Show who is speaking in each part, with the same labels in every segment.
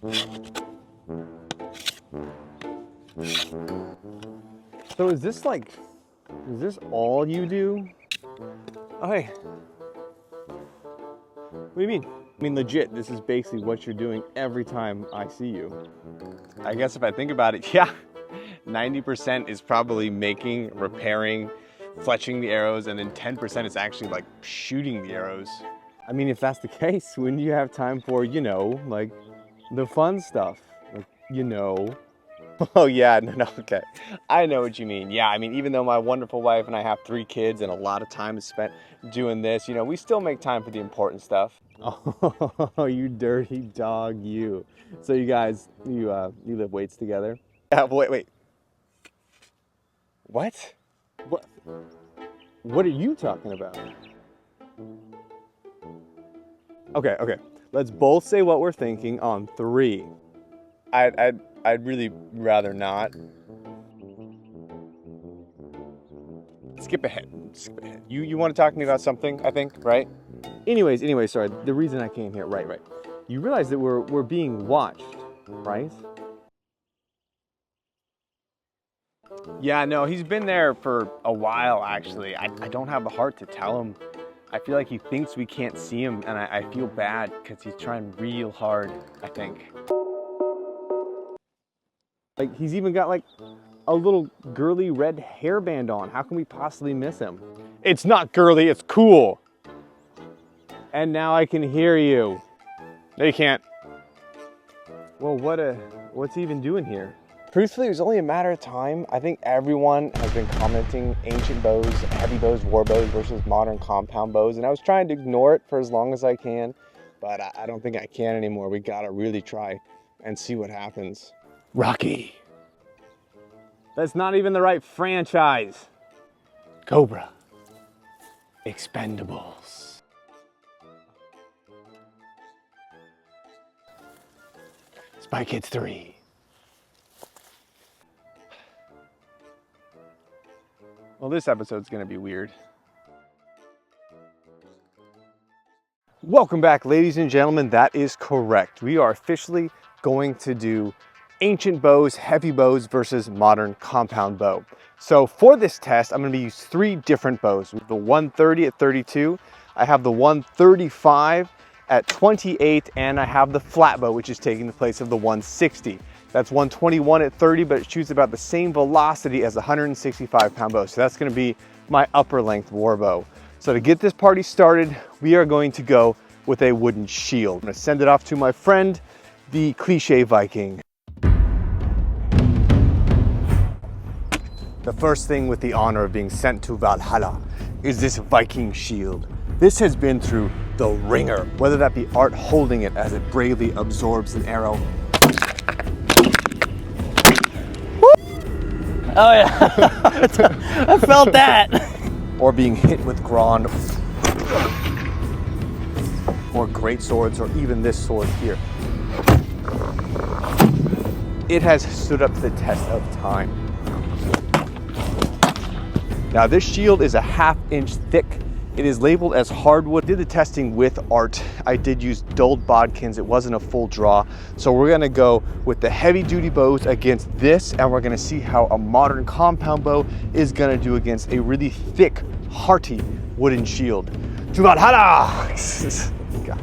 Speaker 1: So is this all you do? Oh, hey. What do you mean? I mean, legit, this is basically what you're doing every time I see you. I guess if I think about it, yeah, 90% is probably making, repairing, fletching the arrows, and then 10% is actually like shooting the arrows. I mean, if that's the case, when do you have time for, you know, like the fun stuff? Like, you know. Oh yeah, no, okay. I know what you mean. Yeah, I mean, even though my wonderful wife and I have 3 kids and a lot of time is spent doing this, you know, we still make time for the important stuff. Oh, you dirty dog, you. So you guys, you lift weights together? Yeah, wait. What? What are you talking about? Okay. Let's both say what we're thinking on 3. I'd really rather not. Skip ahead. You want to talk to me about something, I think, right? Anyways, sorry. The reason I came here, right. You realize that we're being watched, right? Yeah, no, he's been there for a while, actually. I don't have the heart to tell him. I feel like he thinks we can't see him, and I feel bad because he's trying real hard, I think. Like, he's even got like a little girly red hairband on. How can we possibly miss him? It's not girly, it's cool. And now I can hear you. No, you can't. Well, what's he even doing here? Truthfully, it was only a matter of time. I think everyone has been commenting ancient bows, heavy bows, war bows versus modern compound bows. And I was trying to ignore it for as long as I can, but I don't think I can anymore. We gotta really try and see what happens. Rocky. That's not even the right franchise. Cobra. Expendables. Spy Kids 3. Well, this episode's gonna be weird. Welcome back, ladies and gentlemen. That is correct. We are officially going to do ancient bows, heavy bows versus modern compound bow. So for this test, I'm going to use 3 different bows. The 130 at 32, I have the 135 at 28, and I have the flat bow, which is taking the place of the 160. That's 121 at 30, but it shoots about the same velocity as a 165-pound bow. So that's going to be my upper length war bow. So to get this party started, we are going to go with a wooden shield. I'm going to send it off to my friend, the Cliche Viking. The first thing with the honor of being sent to Valhalla is this Viking shield. This has been through the ringer, whether that be Art holding it as it bravely absorbs an arrow.
Speaker 2: Oh yeah, I felt that.
Speaker 1: Or being hit with Grand, or great swords, or even this sword here. It has stood up to the test of time. Now this shield is a 1/2 inch thick. It is labeled as hardwood. I did the testing with Art. I did use dulled bodkins. It wasn't a full draw. So we're gonna go with the heavy duty bows against this, and we're gonna see how a modern compound bow is gonna do against a really thick, hearty wooden shield. To Valhalla! God,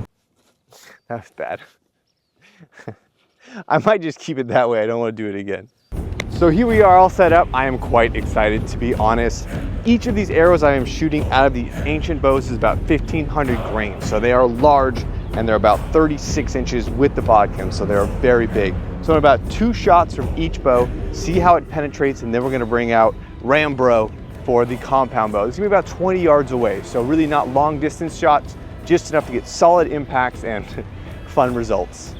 Speaker 1: that was bad. I might just keep it that way. I don't want to do it again. So here we are all set up. I am quite excited, to be honest. Each of these arrows I am shooting out of the ancient bows is about 1,500 grains. So they are large, and they're about 36 inches with the bodkin, so they're very big. So in about 2 shots from each bow, see how it penetrates, and then we're gonna bring out RamBRO for the compound bow. It's gonna be about 20 yards away, so really not long distance shots, just enough to get solid impacts and fun results.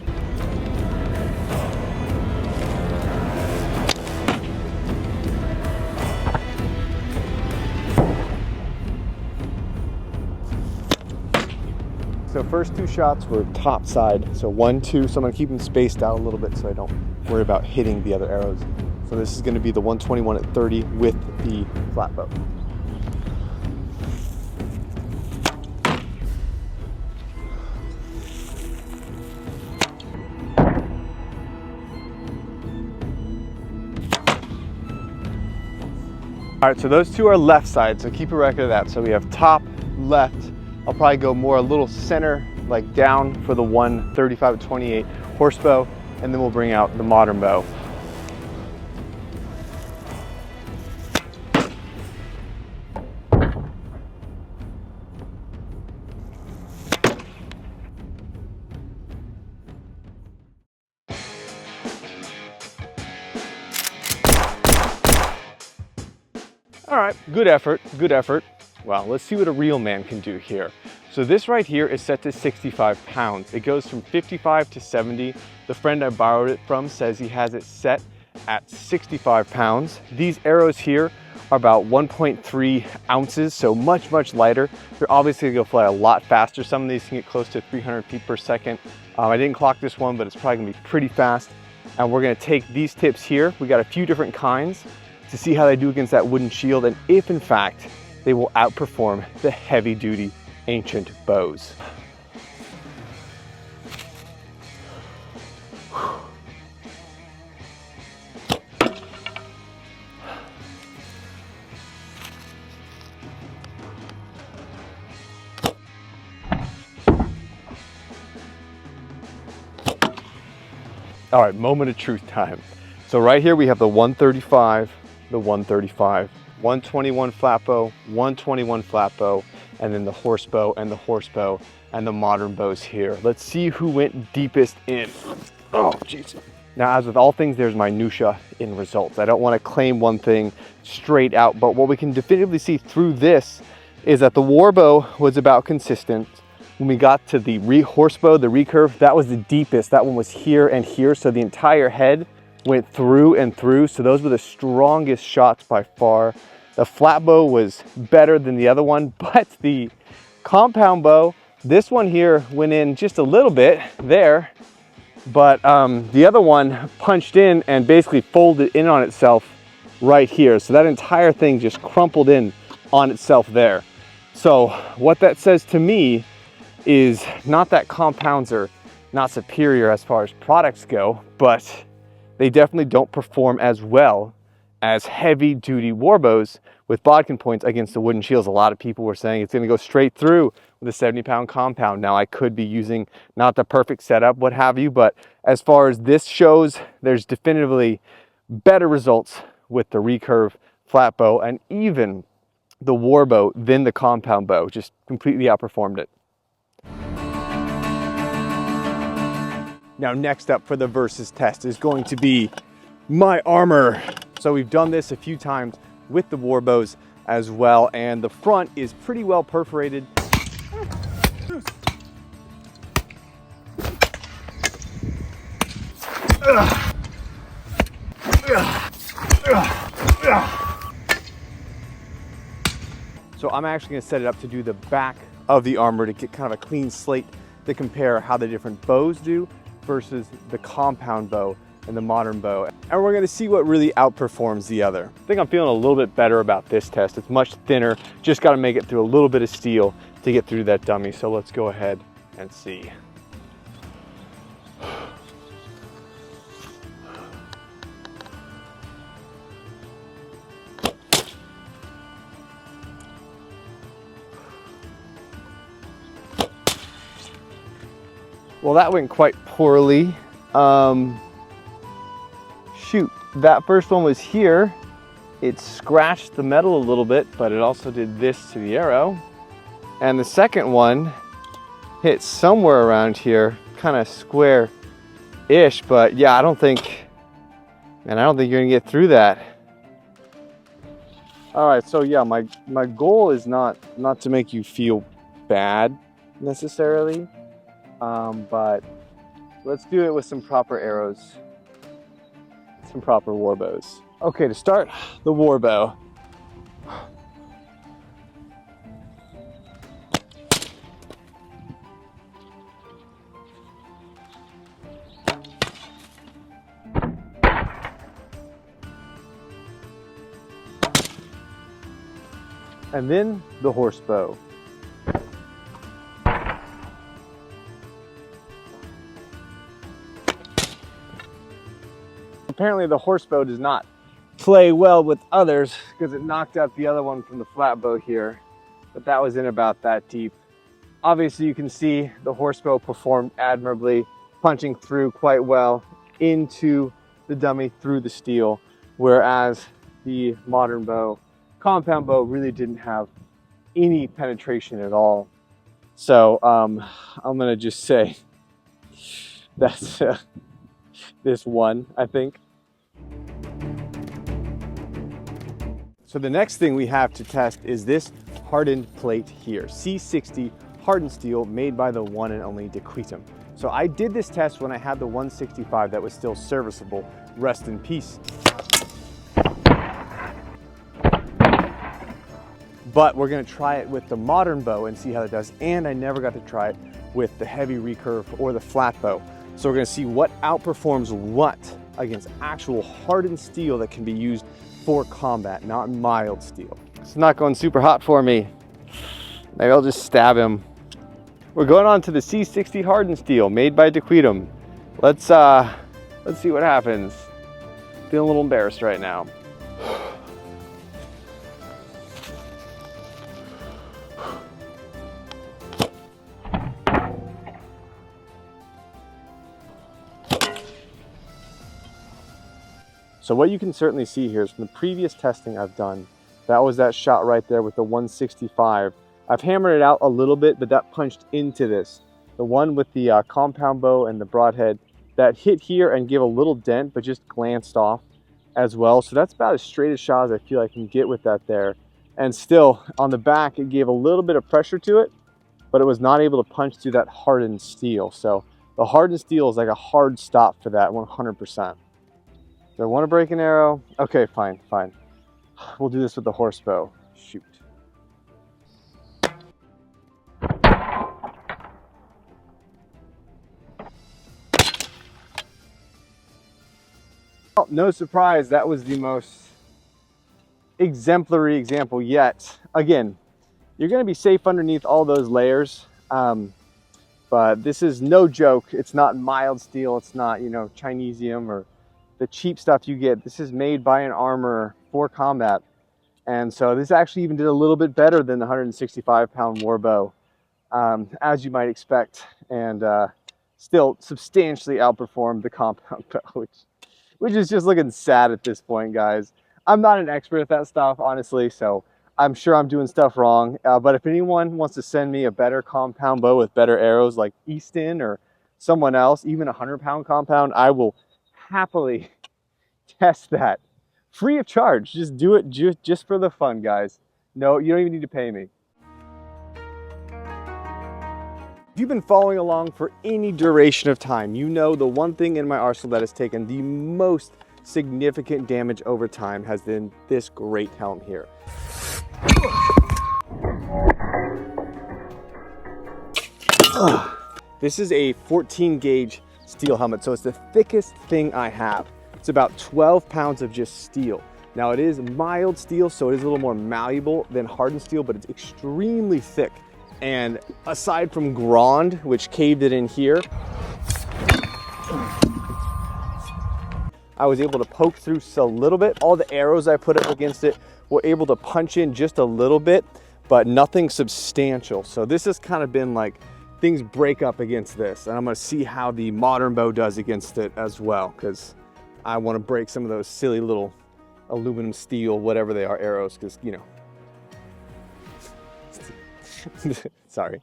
Speaker 1: So first 2 shots were top side, so 1, 2, so I'm gonna keep them spaced out a little bit so I don't worry about hitting the other arrows. So this is gonna be the 121 at 30 with the flat bow. All right, so those two are left side, so keep a record of that. So we have top, left. I'll probably go more a little center, like down for the 135-28 horse bow, and then we'll bring out the modern bow. All right, good effort, good effort. Well, let's see what a real man can do here. So this right here is set to 65 pounds. It goes from 55 to 70. The friend I borrowed it from says he has it set at 65 pounds. These arrows here are about 1.3 ounces, so much, much lighter. They're obviously gonna fly a lot faster. Some of these can get close to 300 feet per second. I didn't clock this one, but it's probably gonna be pretty fast. And we're gonna take these tips here. We got a few different kinds to see how they do against that wooden shield, and if in fact they will outperform the heavy duty ancient bows. All right, moment of truth time. So right here we have the 135, the 135, 121 flat bow, 121 flat bow, and then the horse bow and the horse bow and the modern bows here. Let's see who went deepest in. Oh, jeez. Now, as with all things, there's minutia in results. I don't want to claim one thing straight out, but what we can definitively see through this is that the war bow was about consistent. When we got to the horse bow, the recurve, that was the deepest. That one was here and here, so the entire head went through and through, so those were the strongest shots by far. The flat bow was better than the other one, but the compound bow, this one here went in just a little bit there, but the other one punched in and basically folded in on itself right here. So that entire thing just crumpled in on itself there. So what that says to me is not that compounds are not superior as far as products go, but they definitely don't perform as well as heavy duty war bows with bodkin points against the wooden shields. A lot of people were saying it's gonna go straight through with a 70-pound compound. Now I could be using not the perfect setup, what have you, but as far as this shows, there's definitively better results with the recurve flat bow and even the war bow than the compound bow. Just completely outperformed it. Now next up for the versus test is going to be my armor. So we've done this a few times with the war bows as well, and the front is pretty well perforated. So I'm actually going to set it up to do the back of the armor to get kind of a clean slate to compare how the different bows do versus the compound bow and the modern bow. And we're gonna see what really outperforms the other. I think I'm feeling a little bit better about this test. It's much thinner, just gotta make it through a little bit of steel to get through that dummy. So let's go ahead and see. Well, that went quite poorly. Shoot, that first one was here. It scratched the metal a little bit, but it also did this to the arrow. And the second one hit somewhere around here, kind of square-ish, but yeah, I don't think you're gonna get through that. All right, so yeah, my goal is not to make you feel bad necessarily, but let's do it with some proper arrows, some proper war bows. Okay, to start the war bow. And then the horse bow. Apparently the horse bow does not play well with others because it knocked out the other one from the flat bow here, but that was in about that deep. Obviously you can see the horse bow performed admirably, punching through quite well into the dummy through the steel, whereas the modern bow, compound bow, really didn't have any penetration at all. So I'm gonna just say that's this one, I think. So the next thing we have to test is this hardened plate here, C60 hardened steel, made by the one and only Dequitum. So I did this test when I had the 165 that was still serviceable. Rest in peace. But we're gonna try it with the modern bow and see how it does. And I never got to try it with the heavy recurve or the flat bow. So we're gonna see what outperforms what against actual hardened steel that can be used for combat, not mild steel. It's not going super hot for me. Maybe I'll just stab him. We're going on to the C60 hardened steel made by Dequitum. Let's see what happens. Feeling a little embarrassed right now. So what you can certainly see here is from the previous testing I've done, that was that shot right there with the 165. I've hammered it out a little bit, but that punched into this. The one with the compound bow and the broadhead, that hit here and gave a little dent, but just glanced off as well. So that's about as straight a shot as I feel I can get with that there. And still, on the back, it gave a little bit of pressure to it, but it was not able to punch through that hardened steel. So the hardened steel is like a hard stop for that 100%. Do I want to break an arrow? Okay, fine. We'll do this with the horse bow. Shoot. Well, no surprise, that was the most exemplary example yet. Again, you're going to be safe underneath all those layers, but this is no joke. It's not mild steel. It's not, you know, Chinesium or the cheap stuff you get. This is made by an armorer for combat. And so this actually even did a little bit better than the 165-pound war bow, as you might expect, and still substantially outperformed the compound bow, which is just looking sad at this point, guys. I'm not an expert at that stuff, honestly, so I'm sure I'm doing stuff wrong. But if anyone wants to send me a better compound bow with better arrows like Easton or someone else, even a 100-pound compound, I will happily test that free of charge. Just do it just for the fun, guys. No, you don't even need to pay me. If you've been following along for any duration of time, you know the one thing in my arsenal that has taken the most significant damage over time has been this great helm here. This is a 14 gauge steel helmet, so it's the thickest thing I have. It's about 12 pounds of just steel. Now it is mild steel, so it is a little more malleable than hardened steel, but it's extremely thick. And aside from Grand, which caved it in here, I was able to poke through just a little bit. All the arrows I put up against it were able to punch in just a little bit, but nothing substantial. So this has kind of been like, things break up against this, and I'm gonna see how the modern bow does against it as well, because I want to break some of those silly little aluminum, steel, whatever they are, arrows, because, you know, sorry,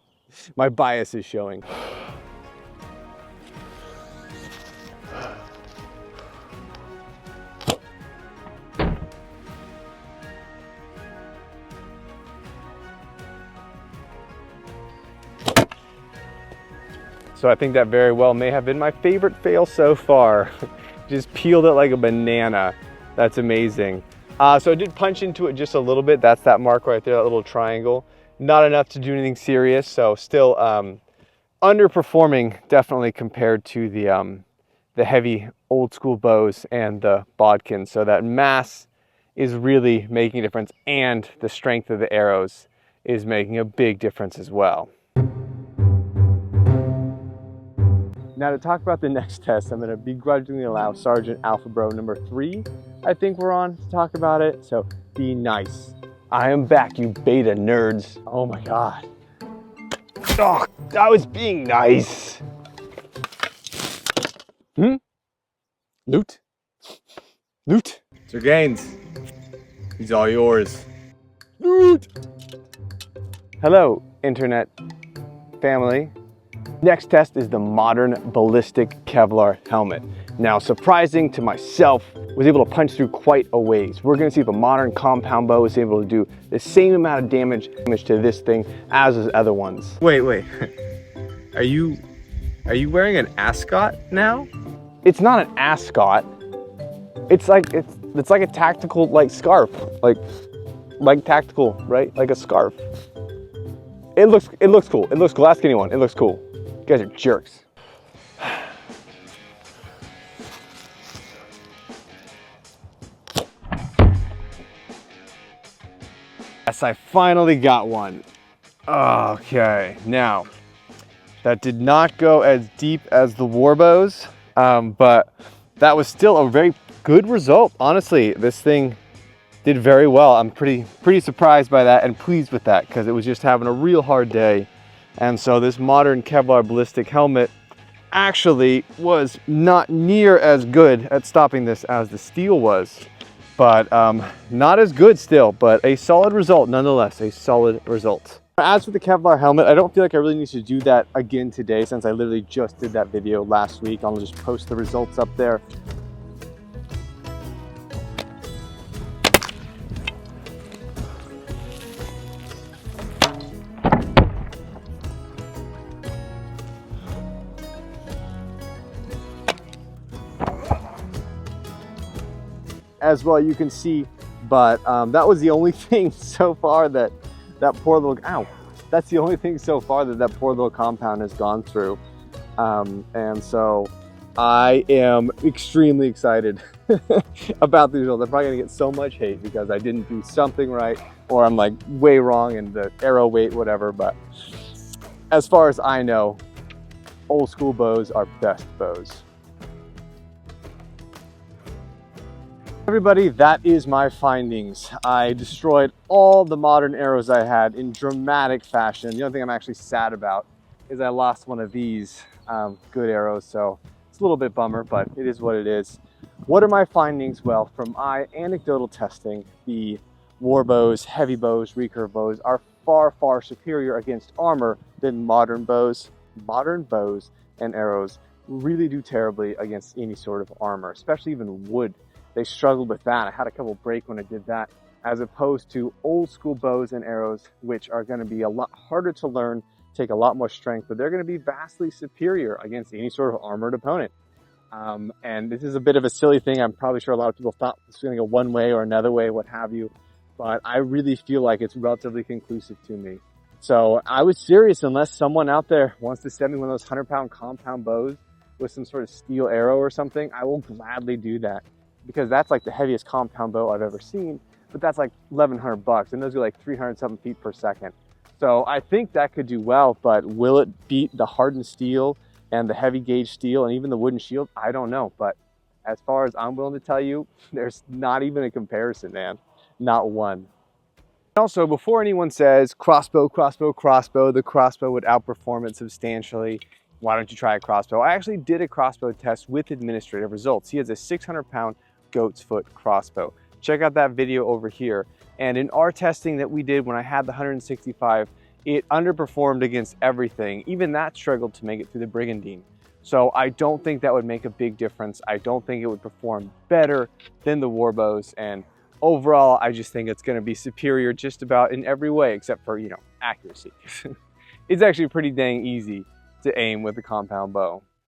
Speaker 1: my bias is showing. So I think that very well may have been my favorite fail so far. Just peeled it like a banana. That's amazing. So I did punch into it just a little bit. That's that mark right there, that little triangle. Not enough to do anything serious, so still underperforming definitely compared to the heavy old school bows and the bodkins. So that mass is really making a difference, and the strength of the arrows is making a big difference as well. Now to talk about the next test, I'm gonna begrudgingly allow Sergeant Alpha Bro number 3, I think we're on, to talk about it, so be nice. I am back, you beta nerds. Oh my God. Oh, that was being nice. Loot? Loot? Sir Gaines, he's all yours. Loot! Hello, internet family. Next test is the modern ballistic Kevlar helmet. Now, surprising to myself, was able to punch through quite a ways. We're gonna see if a modern compound bow is able to do the same amount of damage to this thing as the other ones. Wait. Are you wearing an ascot now? It's not an ascot. It's like a tactical scarf, like tactical, right? Like a scarf. It looks cool. It looks cool. Ask anyone. It looks cool. You guys are jerks. Yes, I finally got one. Okay, now that did not go as deep as the war bows, but that was still a very good result. Honestly, this thing did very well. I'm pretty surprised by that and pleased with that because it was just having a real hard day. And so this modern Kevlar ballistic helmet actually was not near as good at stopping this as the steel was, but not as good still, but a solid result nonetheless, a solid result. As for the Kevlar helmet, I don't feel like I really need to do that again today since I literally just did that video last week. I'll just post the results up there. As well, you can see, but that was the only thing so far that poor little, ow, that's the only thing so far that poor little compound has gone through. And so I am extremely excited about these results. I'm probably gonna get so much hate because I didn't do something right, or I'm like way wrong in the arrow weight, whatever. But as far as I know, old school bows are best bows. Everybody, that is my findings. I destroyed all the modern arrows I had in dramatic fashion. The only thing I'm actually sad about is I lost one of these good arrows, so it's a little bit bummer, but it is what it is. What are my findings? Well, from my anecdotal testing, the war bows, heavy bows, recurve bows are far superior against armor than modern bows. Modern bows and arrows really do terribly against any sort of armor, especially even wood. They struggled with that. I had a couple break when I did that, as opposed to old school bows and arrows, which are going to be a lot harder to learn, take a lot more strength, but they're going to be vastly superior against any sort of armored opponent. And this is a bit of a silly thing. I'm probably sure a lot of people thought this was going to go one way or another way, what have you, but I really feel like it's relatively conclusive to me. So I was serious. Unless someone out there wants to send me one of those 100-pound compound bows with some sort of steel arrow or something, I will gladly do that. Because that's like the heaviest compound bow I've ever seen, but that's like 1,100 bucks, and those are like 300-something feet per second. So I think that could do well, but will it beat the hardened steel and the heavy gauge steel and even the wooden shield? I don't know, but as far as I'm willing to tell you, there's not even a comparison, man. Not one. Also, before anyone says crossbow, the crossbow would outperform it substantially, why don't you try a crossbow? I actually did a crossbow test with administrative results. He has a 600-pound goat's foot crossbow. Check out that video over here. And in our testing that we did when I had the 165, it underperformed against everything. Even that struggled to make it through the Brigandine. So I don't think that would make a big difference. I don't think it would perform better than the war bows. And overall, I just think it's going to be superior just about in every way, except for, accuracy. It's actually pretty dang easy to aim with a compound bow.